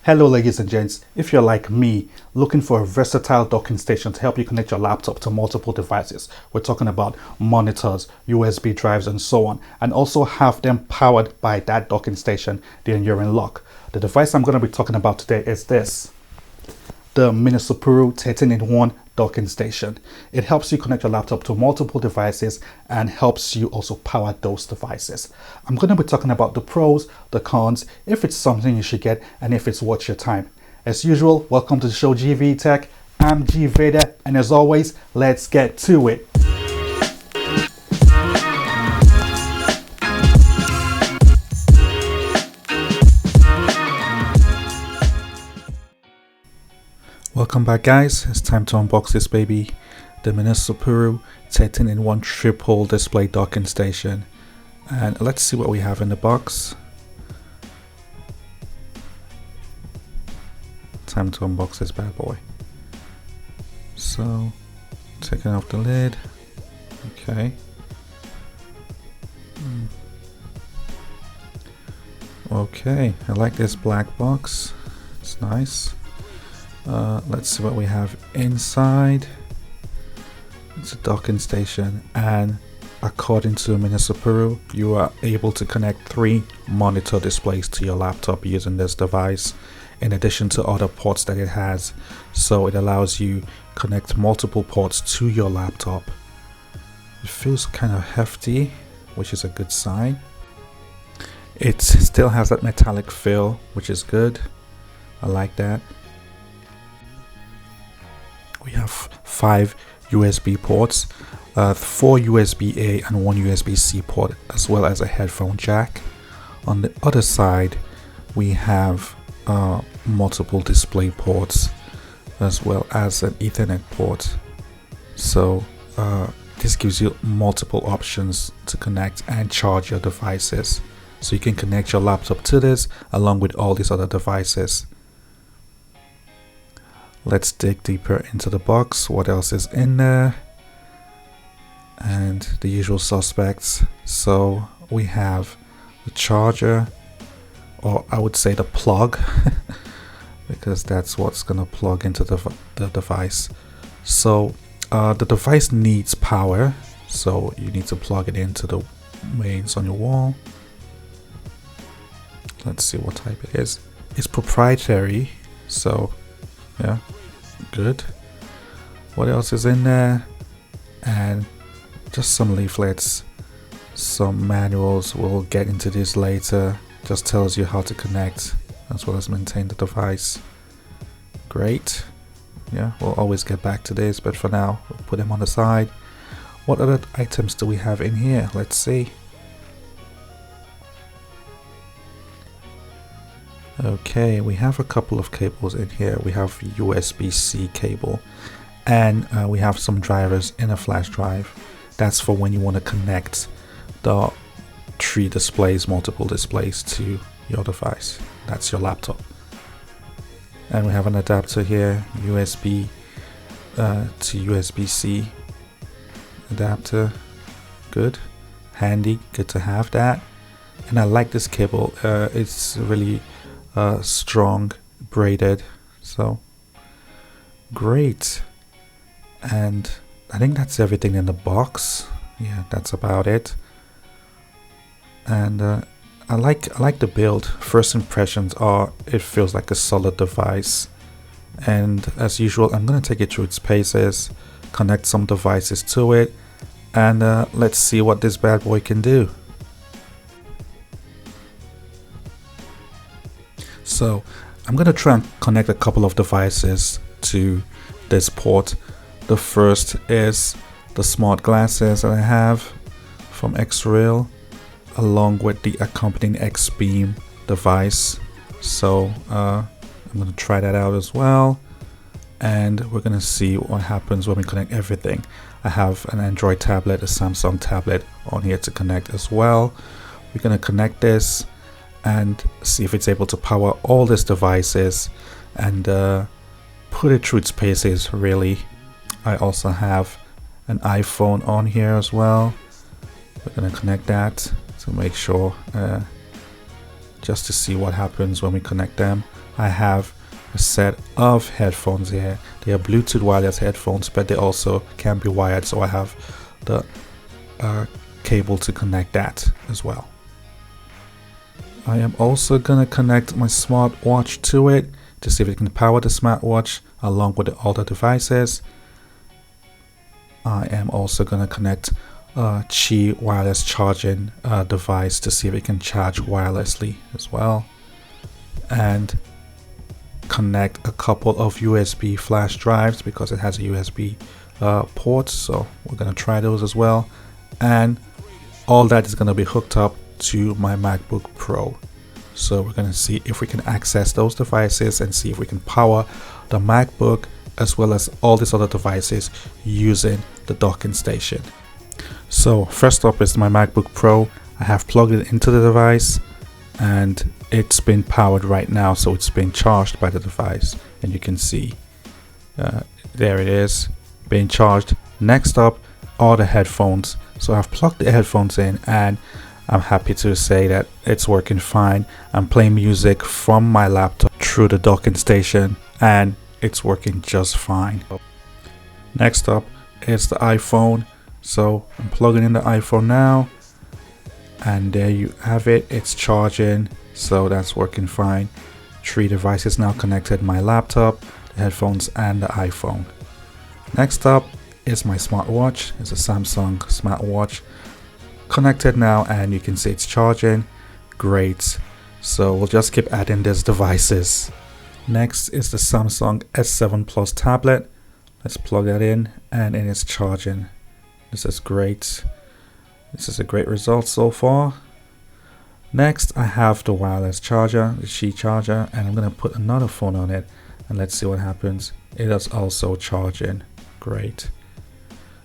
Hello ladies and gents, if you're like me, looking for a versatile docking station to help you connect your laptop to multiple devices, we're talking about monitors, USB drives and so on, and also have them powered by that docking station, then you're in luck. The device I'm going to be talking about today is this, the Minisopuru 13-in-1 docking station. It helps you connect your laptop to multiple devices and helps you also power those devices. I'm going to be talking about the pros, the cons, if it's something you should get, and if it's worth your time. As usual, welcome to the show GV Tech. I'm G Vader, and as always, let's get to it. Welcome back guys, it's time to unbox this baby, the Minisopuru 13-in-1 triple display docking station, and let's see what we have in the box. Time to unbox this bad boy. So, taking off the lid, okay. Okay, I like this black box, it's nice. Let's see what we have inside. It's a docking station, and according to Minisopuru, you are able to connect 3 monitor displays to your laptop using this device, in addition to other ports that it has. So it allows you connect multiple ports to your laptop. It feels kind of hefty, which is a good sign. It still has that metallic feel, which is good. I like that. We have 5 USB ports, 4 USB-A and 1 USB-C port, as well as a headphone jack. On the other side, we have multiple display ports, as well as an Ethernet port. So this gives you multiple options to connect and charge your devices. So you can connect your laptop to this along with all these other devices. Let's dig deeper into the box. What else is in there? And the usual suspects. So we have the charger, or I would say the plug, because that's what's gonna plug into the device. So the device needs power, so you need to plug it into the mains on your wall. Let's see what type it is. It's proprietary, so yeah, good. What else is in there? And just some leaflets, some manuals. We'll get into this later. Just tells you how to connect as well as maintain the device. Great. Yeah, we'll always get back to this, but for now we'll put them on the side. What other items do we have in here? Let's see. Okay, we have a couple of cables in here. We have USB-C cable, and we have some drivers in a flash drive. That's for when you want to connect the 3 displays, multiple displays to your device. That's your laptop. And we have an adapter here, USB to USB-C adapter. Good, handy, good to have that. And I like this cable. It's really strong, braided, so great. And I think that's everything in the box. Yeah, that's about it. And I like the build. First impressions are it feels like a solid device, and as usual I'm gonna take it through its paces, connect some devices to it, and let's see what this bad boy can do. So I'm going to try and connect a couple of devices to this port. The first is the smart glasses that I have from X-Rail, along with the accompanying X-Beam device. So I'm going to try that out as well, and we're going to see what happens when we connect everything. I have an Android tablet, a Samsung tablet on here to connect as well. We're going to connect this and see if it's able to power all these devices and put it through its paces really. I also have an iPhone on here as well. We're going to connect that to make sure, just to see what happens when we connect them. I have a set of headphones here. They are Bluetooth wireless headphones, but they also can be wired, so I have the cable to connect that as well. I am also gonna connect my smartwatch to it to see if it can power the smartwatch along with the other devices. I am also gonna connect a Qi wireless charging device to see if it can charge wirelessly as well, and connect a couple of USB flash drives because it has a USB port, so we're gonna try those as well. And all that is gonna be hooked up to my MacBook Pro, so we're gonna see if we can access those devices and see if we can power the MacBook as well as all these other devices using the docking station. So first up is my MacBook Pro. I have plugged it into the device and it's been powered right now, so it's been charged by the device, and you can see there it is being charged. Next up are the headphones. So I've plugged the headphones in and I'm happy to say that it's working fine. I'm playing music from my laptop through the docking station and it's working just fine. Next up is the iPhone. So I'm plugging in the iPhone now, and there you have it. It's charging, so that's working fine. 3 devices now connected: my laptop, the headphones, and the iPhone. Next up is my smartwatch. It's a Samsung smartwatch connected now, and you can see it's charging. Great. So we'll just keep adding these devices. Next is the Samsung S7 Plus tablet. Let's plug that in, and it is charging. This is great. This is a great result so far. Next, I have the wireless charger, the Qi charger, and I'm going to put another phone on it, and let's see what happens. It is also charging. Great.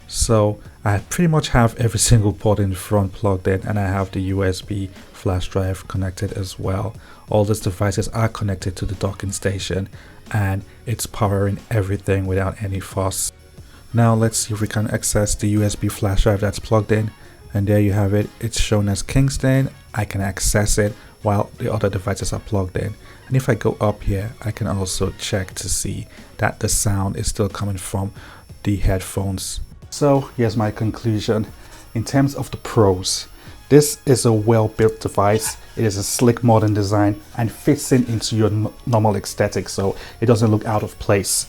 So I pretty much have every single port in the front plugged in, and I have the USB flash drive connected as well. All these devices are connected to the docking station, and it's powering everything without any fuss. Now let's see if we can access the USB flash drive that's plugged in, and there you have it. It's shown as Kingston. I can access it while the other devices are plugged in, and if I go up here, I can also check to see that the sound is still coming from the headphones. So here's my conclusion. In terms of the pros, this is a well-built device. It is a slick modern design and fits into your normal aesthetic, so it doesn't look out of place.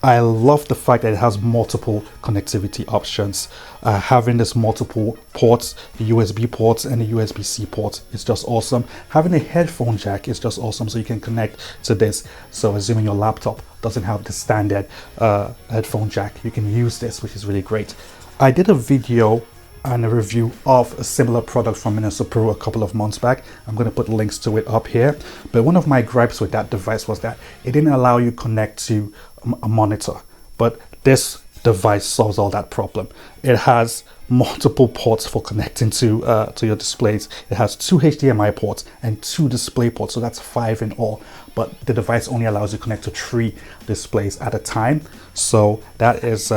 I love the fact that it has multiple connectivity options. Having this multiple ports, the USB ports and the USB-C port is just awesome. Having a headphone jack is just awesome, so you can connect to this. So assuming your laptop doesn't have the standard headphone jack, you can use this, which is really great. I did a video and a review of a similar product from Minisopuru a couple of months back. I'm going to put links to it up here. But one of my gripes with that device was that it didn't allow you to connect to a monitor. But this device solves all that problem. It has multiple ports for connecting to your displays. It has 2 HDMI ports and 2 display ports, so that's 5 in all. But the device only allows you to connect to 3 displays at a time. So that is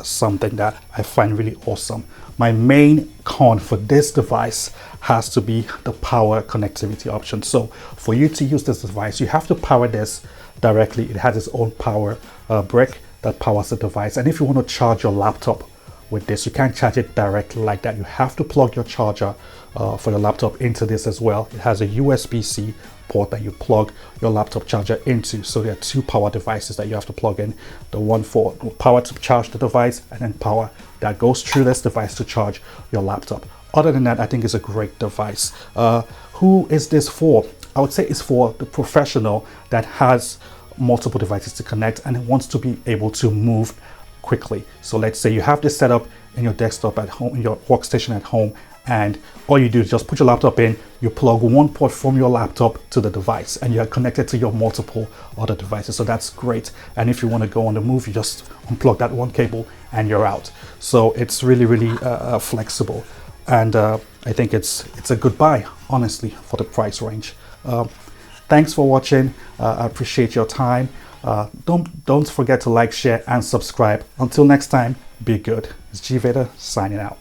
something that I find really awesome. My main con for this device has to be the power connectivity option. So for you to use this device, you have to power this directly. It has its own power brick that powers the device. And if you want to charge your laptop with this, you can't charge it directly like that. You have to plug your charger for your laptop into this as well. It has a USB-C port that you plug your laptop charger into. So there are 2 power devices that you have to plug in. The one for power to charge the device, and then power that goes through this device to charge your laptop. Other than that, I think it's a great device. Who is this for? I would say it's for the professional that has multiple devices to connect and wants to be able to move quickly. So let's say you have this set up in your desktop at home, in your workstation at home, and all you do is just put your laptop in, you plug one port from your laptop to the device, and you're connected to your multiple other devices. So that's great. And if you want to go on the move, you just unplug that one cable and you're out. So it's really, really flexible. And I think it's a good buy, honestly, for the price range. Thanks for watching. I appreciate your time. Don't forget to like, share, and subscribe. Until next time, be good. It's G Vader signing out.